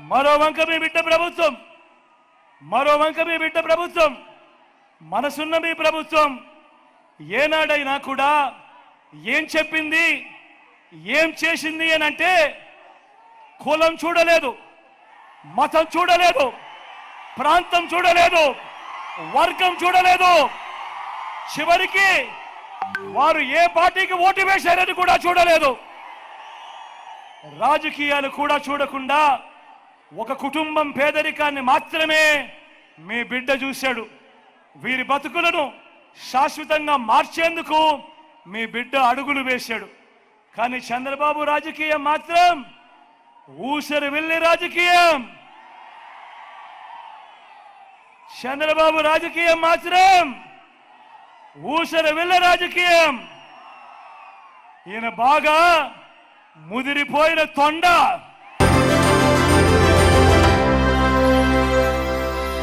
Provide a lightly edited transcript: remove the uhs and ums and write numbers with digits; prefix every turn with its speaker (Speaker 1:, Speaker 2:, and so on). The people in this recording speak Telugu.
Speaker 1: మరో వంక మీ బిడ్డ ప్రభుత్వం, మరో వంక మీ బిడ్డ ప్రభుత్వం, మనసున్న మీ ప్రభుత్వం ఏనాడైనా కూడా ఏం చెప్పింది, ఏం చేసింది అని అంటే కులం చూడలేదు, మతం చూడలేదు, ప్రాంతం చూడలేదు, వర్గం చూడలేదు, చివరికి వారు ఏ పార్టీకి ఓటు వేశారని కూడా చూడలేదు. రాజకీయాలు కూడా చూడకుండా ఒక కుటుంబం పేదరికాన్ని మాత్రమే మీ బిడ్డ చూశాడు. వీరి బతుకులను శాశ్వతంగా మార్చేందుకు మీ బిడ్డ అడుగులు వేశాడు. కానీ చంద్రబాబు రాజకీయం మాత్రం ఊసరి వెళ్ళి రాజకీయం. చంద్రబాబు రాజకీయం మాత్రం ఊసరి వెళ్ళ రాజకీయం. ఈయన బాగా ముదిరిపోయిన తొండ.